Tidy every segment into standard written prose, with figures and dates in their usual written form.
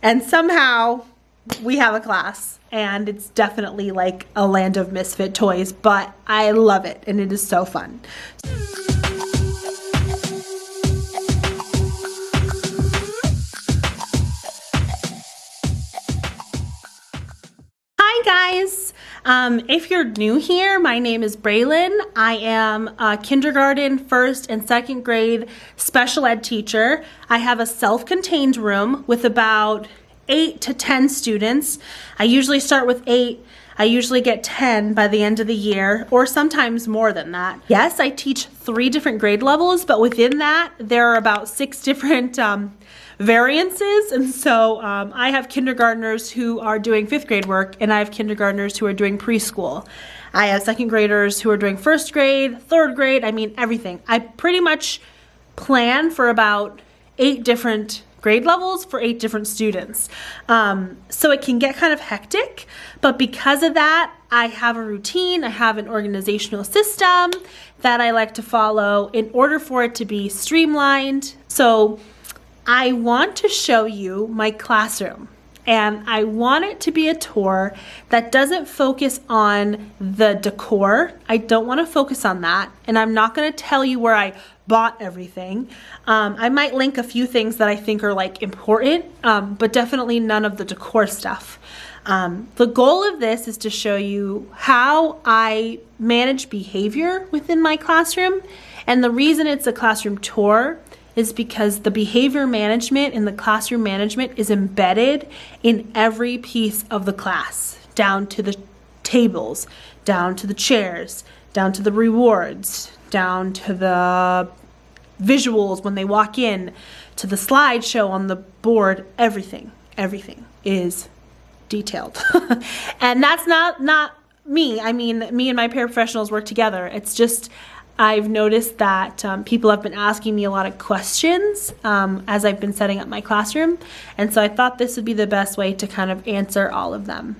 and somehow we have a class, and it's definitely like a land of misfit toys, but I love it and it is so fun. Hi guys, if you're new here, my name is Braylon. I am a kindergarten, first and second grade special ed teacher. I have a self-contained room with about 8 to 10 students. I usually start with 8. I usually get 10 by the end of the year, or sometimes more than that. Yes, I teach 3 different grade levels, but within that, there are about 6 different variances. And so I have kindergartners who are doing 5th grade work, and I have kindergartners who are doing preschool. I have 2nd graders who are doing 1st grade, 3rd grade, I mean everything. I pretty much plan for about 8 different grade levels for 8 different students. So it can get kind of hectic, but because of that, I have a routine, I have an organizational system that I like to follow in order for it to be streamlined. So I want to show you my classroom, and I want it to be a tour that doesn't focus on the decor. I don't want to focus on that, and I'm not going to tell you where I bought everything. I might link a few things that I think are like important, but definitely none of the decor stuff. The goal of this is to show you how I manage behavior within my classroom, and the reason it's a classroom tour is because the behavior management and the classroom management is embedded in every piece of the class, down to the tables, down to the chairs, down to the rewards, down to the visuals when they walk in, to the slideshow on the board. Everything is detailed. And that's not me. I mean, me and my paraprofessionals work together. It's just, I've noticed that people have been asking me a lot of questions as I've been setting up my classroom, and so I thought this would be the best way to kind of answer all of them.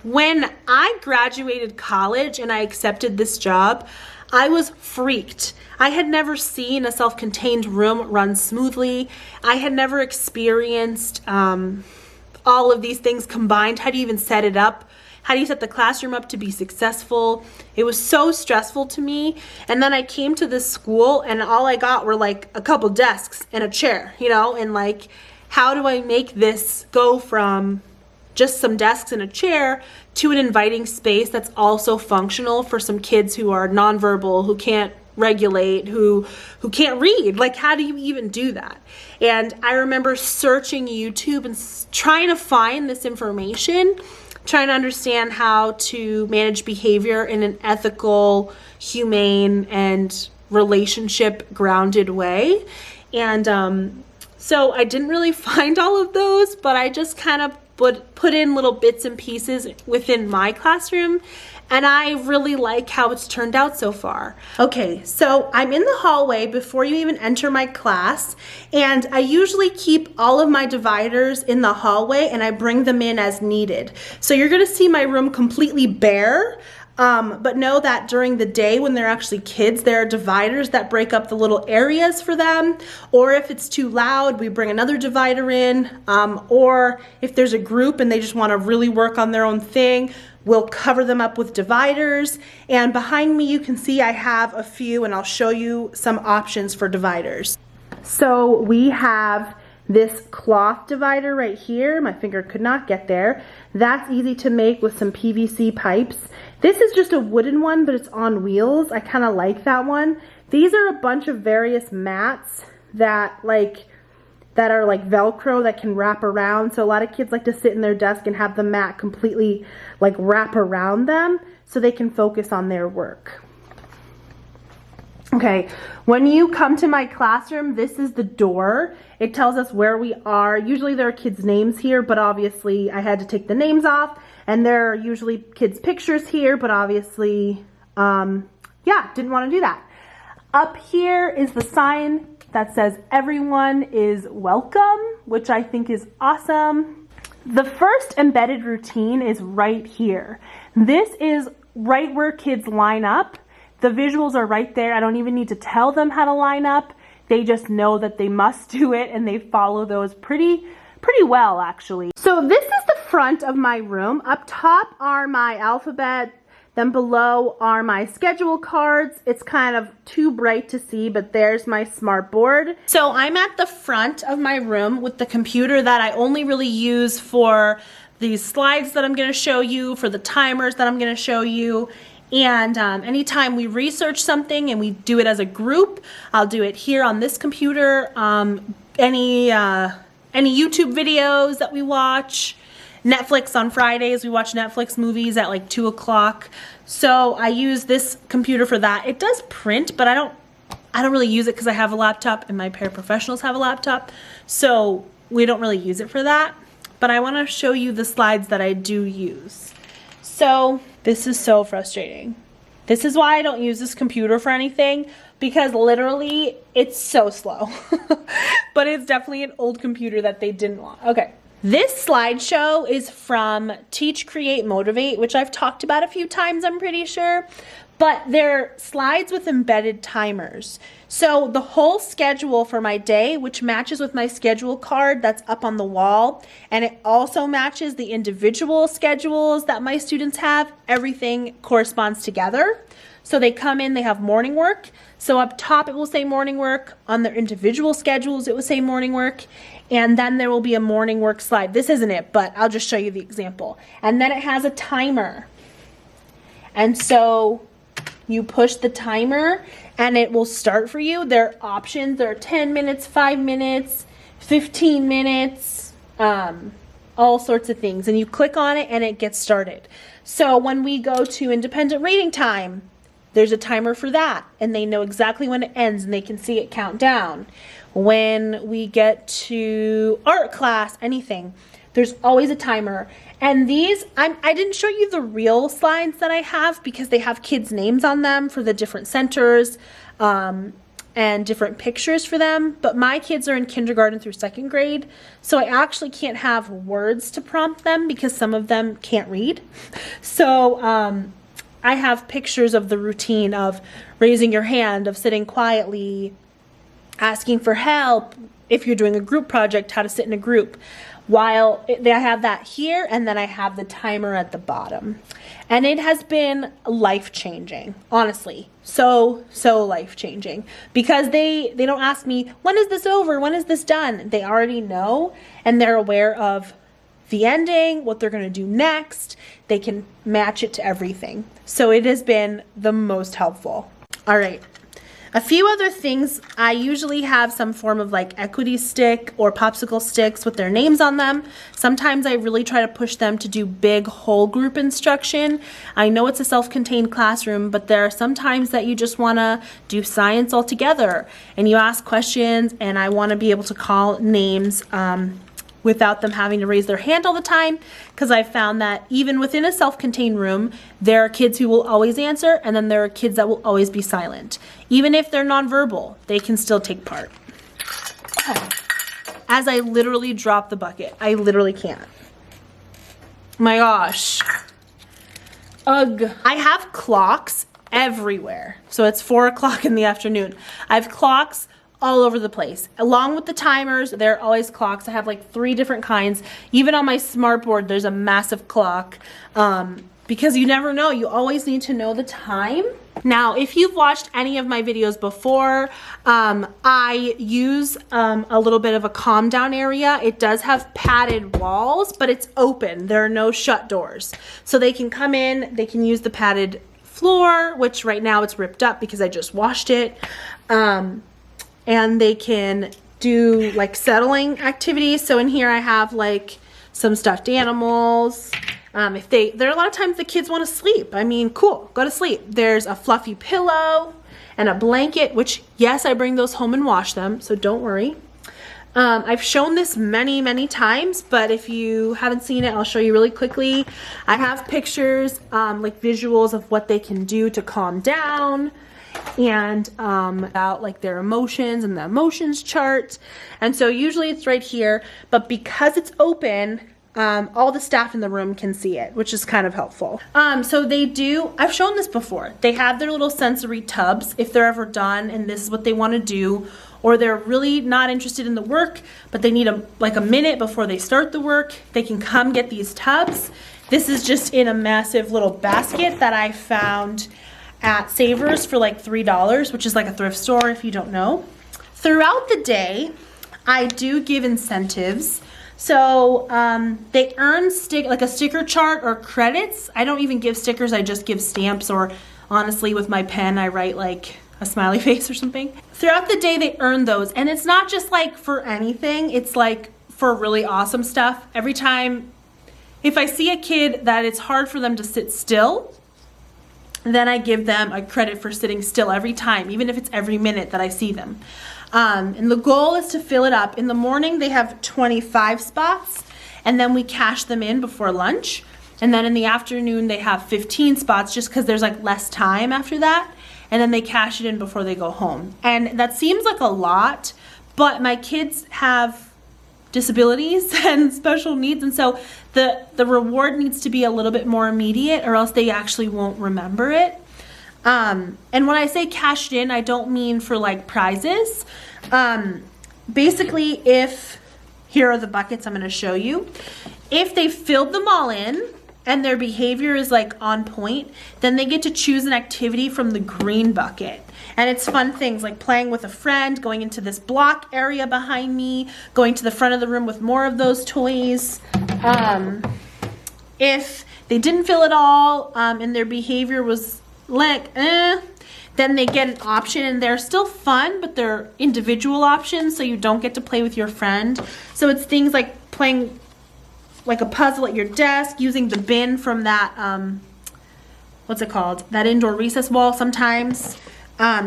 When I graduated college and I accepted this job, I was freaked. I had never seen a self-contained room run smoothly. I had never experienced all of these things combined. How do you even set it up? How do you set the classroom up to be successful? It was so stressful to me. And then I came to this school and all I got were like a couple desks and a chair, you know, and like, how do I make this go from just some desks and a chair to an inviting space that's also functional for some kids who are nonverbal, who can't regulate, who can't read? Like, how do you even do that? And I remember searching YouTube and trying to find this information, trying to understand how to manage behavior in an ethical, humane, and relationship-grounded way. And so I didn't really find all of those, but I just kind of put in little bits and pieces within my classroom, and I really like how it's turned out so far. Okay, so I'm in the hallway before you even enter my class, and I usually keep all of my dividers in the hallway and I bring them in as needed. So you're gonna see my room completely bare, but know that during the day when they're actually kids, there are dividers that break up the little areas for them, or if it's too loud, we bring another divider in, or if there's a group and they just want to really work on their own thing, we'll cover them up with dividers. And behind me you can see I have a few, and I'll show you some options for dividers. So we have this cloth divider right here. My finger could not get there. That's easy to make with some PVC pipes. This is just a wooden one, but it's on wheels. I kind of like that one. These are a bunch of various mats that are like Velcro that can wrap around. So a lot of kids like to sit in their desk and have the mat completely like wrap around them so they can focus on their work. Okay, when you come to my classroom, this is the door. It tells us where we are. Usually there are kids' names here, but obviously I had to take the names off. And there are usually kids' pictures here, but obviously, yeah, didn't want to do that. Up here is the sign that says everyone is welcome, which I think is awesome. The first embedded routine is right here. This is right where kids line up. The visuals are right there. I don't even need to tell them how to line up. They just know that they must do it, and they follow those pretty pretty well, actually. So this is the front of my room. Up top are my alphabet, then below are my schedule cards. It's kind of too bright to see, but there's my smart board. So I'm at the front of my room with the computer that I only really use for these slides that I'm going to show you, for the timers that I'm going to show you. And anytime we research something and we do it as a group, I'll do it here on this computer. Any YouTube videos that we watch, Netflix on Fridays, we watch Netflix movies at like 2 o'clock. So I use this computer for that. It does print, but I don't really use it because I have a laptop and my paraprofessionals have a laptop. So we don't really use it for that. But I want to show you the slides that I do use. So this is so frustrating. This is why I don't use this computer for anything, because literally it's so slow. But it's definitely an old computer that they didn't want. Okay. This slideshow is from Teach, Create, Motivate, which I've talked about a few times, I'm pretty sure. But they're slides with embedded timers. So the whole schedule for my day, which matches with my schedule card that's up on the wall, and it also matches the individual schedules that my students have, everything corresponds together. So they come in, they have morning work. So up top it will say morning work. On their individual schedules it will say morning work. And then there will be a morning work slide. This isn't it, but I'll just show you the example. And then it has a timer. And so you push the timer and it will start for you. There are options. There are 10 minutes, 5 minutes, 15 minutes, all sorts of things. And you click on it and it gets started. So when we go to independent reading time, there's a timer for that. And they know exactly when it ends and they can see it count down. When we get to art class, anything, there's always a timer. And these, I didn't show you the real slides that I have because they have kids' names on them for the different centers and different pictures for them. But my kids are in kindergarten through 2nd grade, so I actually can't have words to prompt them because some of them can't read. So I have pictures of the routine of raising your hand, of sitting quietly, asking for help, if you're doing a group project, how to sit in a group. While I have that here, and then I have the timer at the bottom. And it has been life-changing, honestly. So life-changing. Because they don't ask me, when is this over? When is this done? They already know, and they're aware of the ending, what they're going to do next. They can match it to everything. So it has been the most helpful. All right. A few other things, I usually have some form of like equity stick or popsicle sticks with their names on them. Sometimes I really try to push them to do big whole group instruction. I know it's a self-contained classroom, but there are some times that you just want to do science all together and you ask questions, and I want to be able to call names without them having to raise their hand all the time, because I found that even within a self-contained room, there are kids who will always answer, and then there are kids that will always be silent. Even if they're nonverbal, they can still take part. As I literally drop the bucket, I literally can't. My gosh. Ugh. I have clocks everywhere. So it's 4 o'clock in the afternoon. I have clocks all over the place. Along with the timers, there are always clocks. I have like 3 different kinds. Even on my smart board, there's a massive clock. Because you never know. You always need to know the time. Now, if you've watched any of my videos before, I use a little bit of a calm down area. It does have padded walls, but it's open. There are no shut doors. So they can come in, they can use the padded floor, which right now it's ripped up because I just washed it. And they can do like settling activities. So in here I have like some stuffed animals. There are a lot of times the kids want to sleep. I mean, cool, go to sleep. There's a fluffy pillow and a blanket, which yes, I bring those home and wash them, so don't worry. I've shown this many times, but if you haven't seen it, I'll show you really quickly. I have pictures, like visuals of what they can do to calm down, and about like their emotions and the emotions chart. And so usually it's right here, but because it's open, all the staff in the room can see it, which is kind of helpful. So they do, I've shown this before, they have their little sensory tubs if they're ever done and this is what they want to do, or they're really not interested in the work, but they need like a minute before they start the work, they can come get these tubs. This is just in a massive little basket that I found at Savers for like $3, which is like a thrift store if you don't know. Throughout the day, I do give incentives. So they earn like a sticker chart or credits. I don't even give stickers, I just give stamps, or honestly with my pen I write like a smiley face or something. Throughout the day they earn those, and it's not just like for anything, it's like for really awesome stuff. Every time, if I see a kid that it's hard for them to sit still, then I give them a credit for sitting still every time, even if it's every minute that I see them. And the goal is to fill it up. In the morning they have 25 spots, and then we cash them in before lunch. And then in the afternoon they have 15 spots just because there's like less time after that. And then they cash it in before they go home. And that seems like a lot, but my kids have disabilities and special needs, and so the reward needs to be a little bit more immediate or else they actually won't remember it. And when I say cashed in, I don't mean for like prizes. Basically, here are the buckets I'm going to show you. If they filled them all in and their behavior is like on point, then they get to choose an activity from the green bucket. And it's fun things like playing with a friend, going into this block area behind me, going to the front of the room with more of those toys. If they didn't fill it all and their behavior was like, then they get an option, and they're still fun, but they're individual options, so you don't get to play with your friend. So it's things like playing like a puzzle at your desk, using the bin from that, what's it called? That indoor recess wall sometimes.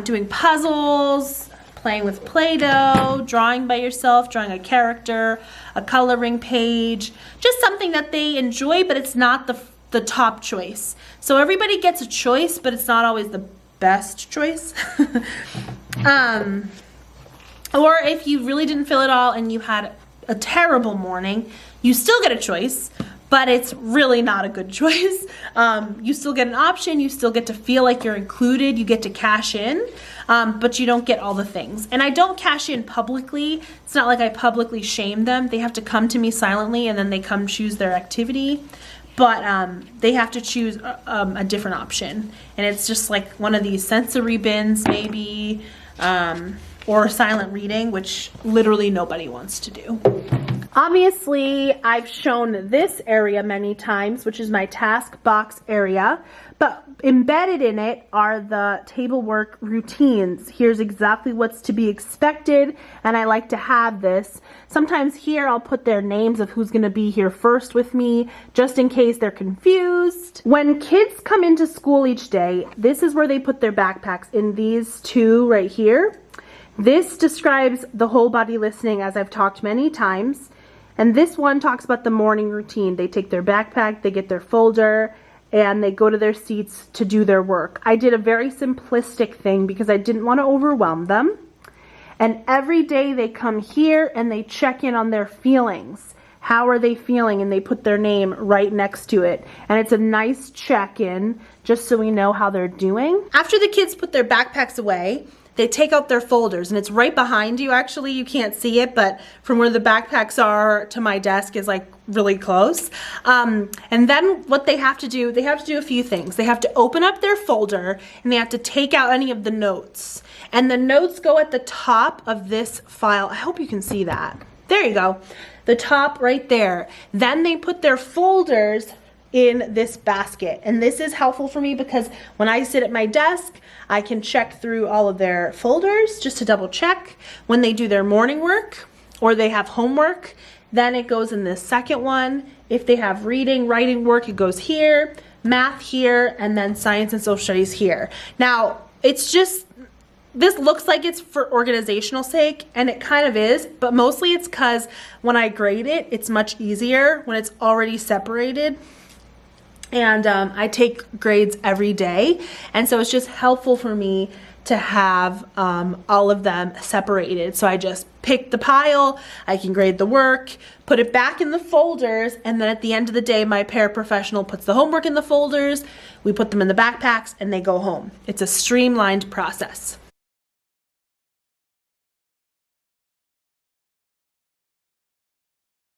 Doing puzzles, playing with Play-Doh, drawing by yourself, drawing a character, a coloring page, just something that they enjoy, but it's not the top choice. So everybody gets a choice, but it's not always the best choice. Or if you really didn't fill it all and you had a terrible morning, you still get a choice, but it's really not a good choice. You still get an option, you still get to feel like you're included, you get to cash in, but you don't get all the things. And I don't cash in publicly. It's not like I publicly shame them. They have to come to me silently and then they come choose their activity. But they have to choose a different option. And it's just like one of these sensory bins maybe, or silent reading, which literally nobody wants to do. Obviously, I've shown this area many times, which is my task box area, but embedded in it are the table work routines. Here's exactly what's to be expected, and I like to have this. Sometimes here I'll put their names of who's gonna be here first with me, just in case they're confused. When kids come into school each day, this is where they put their backpacks, in these two right here. This describes the whole body listening, as I've talked many times. And this one talks about the morning routine. They take their backpack, they get their folder, and they go to their seats to do their work. I did a very simplistic thing because I didn't want to overwhelm them. And every day they come here and they check in on their feelings. How are they feeling? And they put their name right next to it. And it's a nice check-in just so we know how they're doing. After the kids put their backpacks away, they take out their folders, and it's right behind you. Actually, you can't see it, but from where the backpacks are to my desk is like really close. And then what they have to do a few things. They have to open up their folder and they have to take out any of the notes. And the notes go at the top of this file. I hope you can see that. There you go. The top right there. Then they put their folders in this basket. And this is helpful for me because when I sit at my desk, I can check through all of their folders just to double check. When they do their morning work or they have homework, then it goes in this second one. If they have reading, writing work, it goes here, math here, and then science and social studies here. Now, it's just, this looks like it's for organizational sake, and it kind of is, but mostly it's because when I grade it, it's much easier when it's already separated. And I take grades every day, and so it's just helpful for me to have all of them separated. So I just pick the pile, I can grade the work, put it back in the folders, and then at the end of the day, my paraprofessional puts the homework in the folders, we put them in the backpacks, and they go home. It's a streamlined process.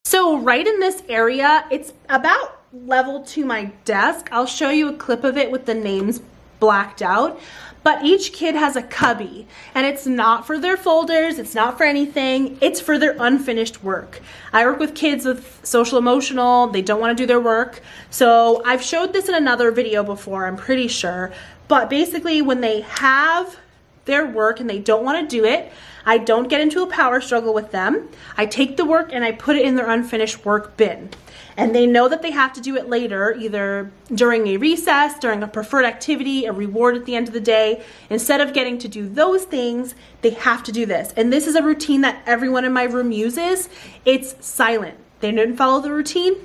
So right in this area, it's about level to my desk. I'll show you a clip of it with the names blacked out, but each kid has a cubby, and it's not for their folders, it's not for anything, it's for their unfinished work. I work with kids with social emotional, they don't want to do their work. So I've showed this in another video before, I'm pretty sure, but basically when they have their work and they don't want to do it, I don't get into a power struggle with them. I take the work and I put it in their unfinished work bin. And they know that they have to do it later, either during a recess, during a preferred activity, a reward at the end of the day. Instead of getting to do those things, they have to do this. And this is a routine that everyone in my room uses. It's silent. They didn't follow the routine.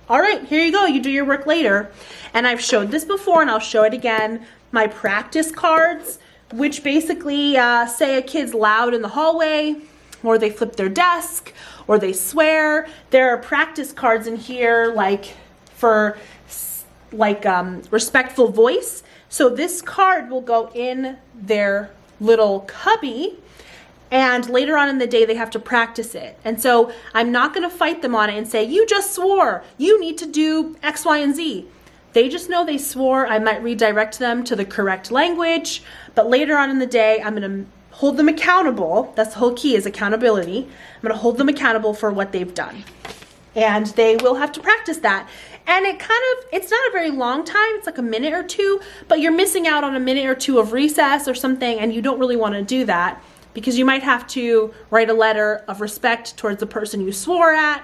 All right, here you go. You do your work later. And I've showed this before and I'll show it again. My practice cards, which basically say a kid's loud in the hallway, or they flip their desk, or they swear. There are practice cards in here like for respectful voice. So this card will go in their little cubby, and later on in the day they have to practice it. And so I'm not gonna fight them on it and say, you just swore, you need to do X, Y, and Z. They just know they swore. I might redirect them to the correct language, but later on in the day, I'm gonna hold them accountable. That's the whole key, is accountability. I'm gonna hold them accountable for what they've done. And they will have to practice that. And it's not a very long time, it's like a minute or two, but you're missing out on a minute or two of recess or something, and you don't really wanna do that because you might have to write a letter of respect towards the person you swore at.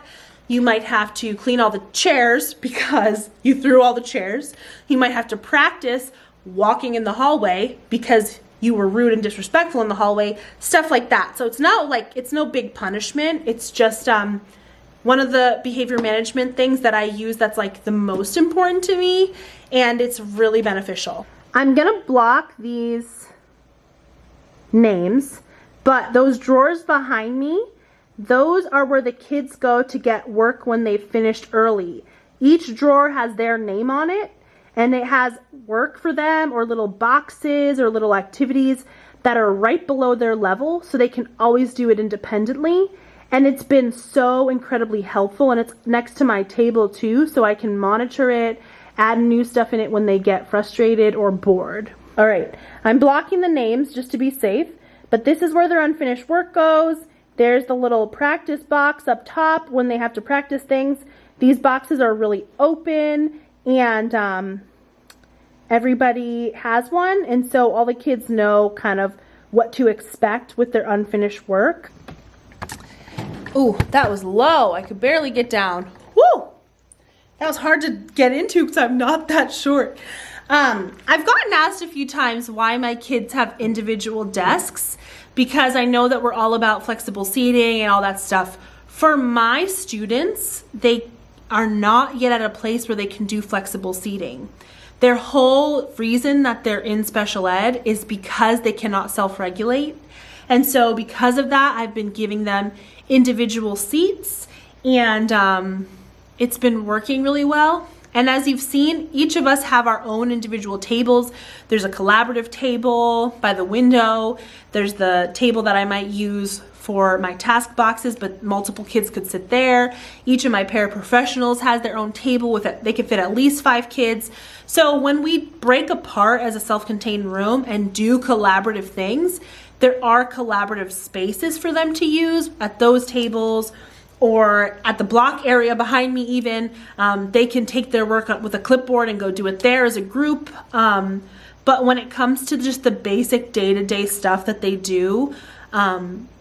You might have to clean all the chairs because you threw all the chairs. You might have to practice walking in the hallway because you were rude and disrespectful in the hallway, stuff like that. So it's no big punishment. It's just one of the behavior management things that I use that's like the most important to me, and it's really beneficial. I'm gonna block these names, but those drawers behind me, those are where the kids go to get work when they've finished early. Each drawer has their name on it, and it has work for them or little boxes or little activities that are right below their level, so they can always do it independently. And it's been so incredibly helpful, and it's next to my table too, so I can monitor it, add new stuff in it when they get frustrated or bored. All right, I'm blocking the names just to be safe, but this is where their unfinished work goes. There's the little practice box up top when they have to practice things. These boxes are really open, and everybody has one, and so all the kids know kind of what to expect with their unfinished work. Ooh, that was low. I could barely get down. Woo! That was hard to get into because I'm not that short. I've gotten asked a few times why my kids have individual desks, because I know that we're all about flexible seating and all that stuff. For my students, they are not yet at a place where they can do flexible seating. Their whole reason that they're in special ed is because they cannot self-regulate. And so because of that, I've been giving them individual seats, and it's been working really well. And as you've seen, each of us have our own individual tables. There's a collaborative table by the window. There's the table that I might use for my task boxes, but multiple kids could sit there. Each of my paraprofessionals has their own table with it. They can fit at least 5 kids. So when we break apart as a self-contained room and do collaborative things, there are collaborative spaces for them to use at those tables, or at the block area behind me even. They can take their work with a clipboard and go do it there as a group. But when it comes to just the basic day-to-day stuff that they do,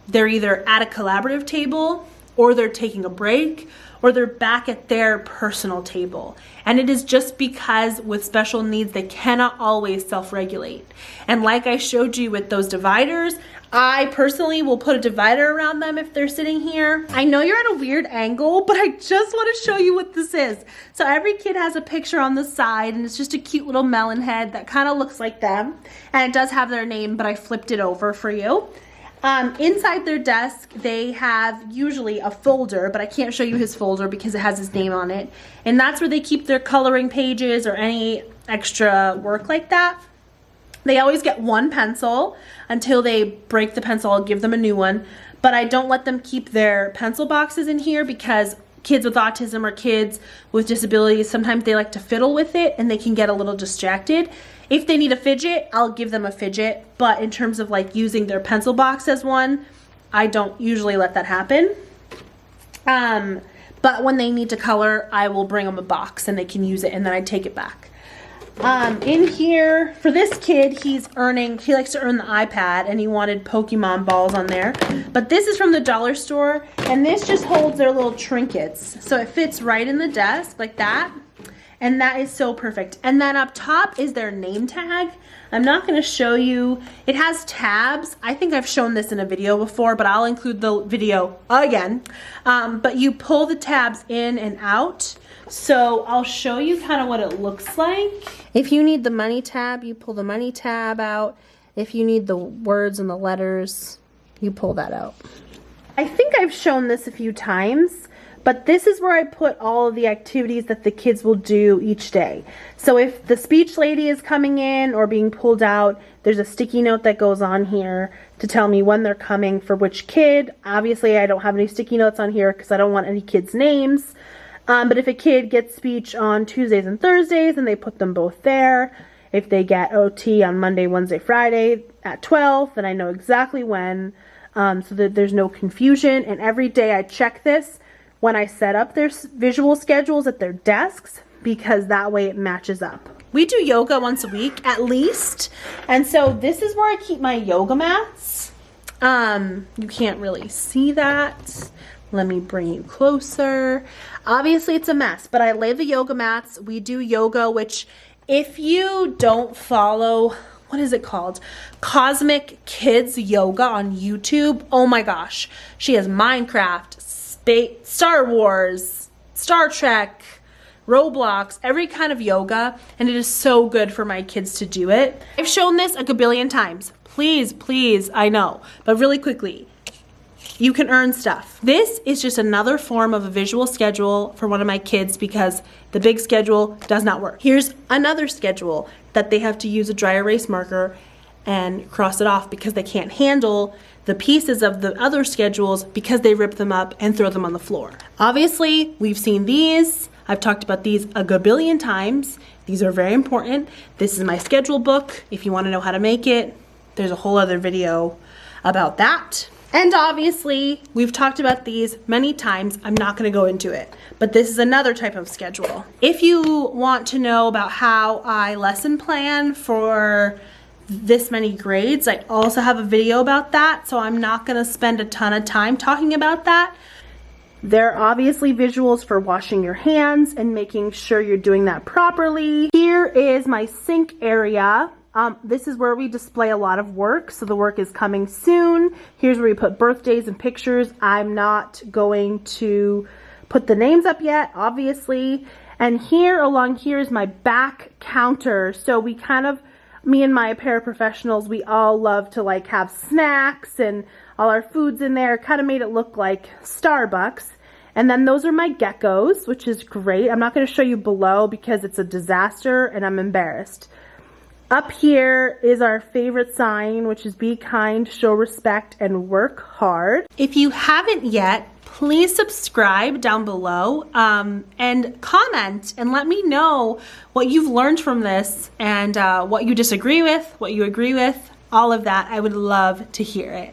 they're either at a collaborative table, or they're taking a break, or they're back at their personal table. And it is just because with special needs, they cannot always self-regulate. And like I showed you with those dividers, I personally will put a divider around them if they're sitting here. I know you're at a weird angle, but I just want to show you what this is. So every kid has a picture on the side, and it's just a cute little melon head that kind of looks like them. And it does have their name, but I flipped it over for you. Inside their desk, they have usually a folder, but I can't show you his folder because it has his name on it. And that's where they keep their coloring pages or any extra work like that. They always get one pencil until they break the pencil. I'll give them a new one, but I don't let them keep their pencil boxes in here because kids with autism or kids with disabilities, sometimes they like to fiddle with it and they can get a little distracted. If they need a fidget, I'll give them a fidget, but in terms of like using their pencil box as one, I don't usually let that happen. But when they need to color, I will bring them a box and they can use it, and then I take it back. In here, for this kid, he likes to earn the iPad, and he wanted Pokemon balls on there. But this is from the dollar store, and this just holds their little trinkets. So it fits right in the desk like that. And that is so perfect. And then up top is their name tag. I'm not going to show you. It has tabs. I think I've shown this in a video before, but I'll include the video again. But you pull the tabs in and out. So I'll show you kind of what it looks like. If you need the money tab, you pull the money tab out. If you need the words and the letters, you pull that out. I think I've shown this a few times, but this is where I put all of the activities that the kids will do each day. So if the speech lady is coming in or being pulled out, there's a sticky note that goes on here to tell me when they're coming for which kid. Obviously, I don't have any sticky notes on here because I don't want any kids' names. But if a kid gets speech on Tuesdays and Thursdays, then they put them both there. If they get OT on Monday, Wednesday, Friday at 12, then I know exactly when, so that there's no confusion. And every day I check this when I set up their visual schedules at their desks, because that way it matches up. We do yoga once a week at least. And so this is where I keep my yoga mats. You can't really see that. Let me bring you closer. Obviously it's a mess, but I lay the yoga mats. We do yoga, which if you don't follow, what is it called? Cosmic Kids Yoga on YouTube. Oh my gosh. She has Minecraft, Star Wars, Star Trek, Roblox, every kind of yoga, and it is so good for my kids to do it. I've shown this a gabillion times. Please, I know, but really quickly. You can earn stuff. This is just another form of a visual schedule for one of my kids because the big schedule does not work. Here's another schedule that they have to use a dry erase marker and cross it off because they can't handle the pieces of the other schedules because they rip them up and throw them on the floor. Obviously, we've seen these. I've talked about these a gabillion times. These are very important. This is my schedule book. If you want to know how to make it, there's a whole other video about that. And obviously, we've talked about these many times. I'm not going to go into it, but this is another type of schedule. If you want to know about how I lesson plan for this many grades, I also have a video about that, so I'm not going to spend a ton of time talking about that. There are obviously visuals for washing your hands and making sure you're doing that properly. Here is my sink area. This is where we display a lot of work, so the work is coming soon. Here's where we put birthdays and pictures. I'm not going to put the names up yet, obviously. And here, along here is my back counter. So we kind of, me and my paraprofessionals, we all love to like have snacks and all our foods in there. Kind of made it look like Starbucks. And then those are my geckos, which is great. I'm not going to show you below because it's a disaster and I'm embarrassed. Up here is our favorite sign, which is be kind, show respect, and work hard. If you haven't yet, please subscribe down below and comment and let me know what you've learned from this and what you disagree with, what you agree with, all of that. I would love to hear it.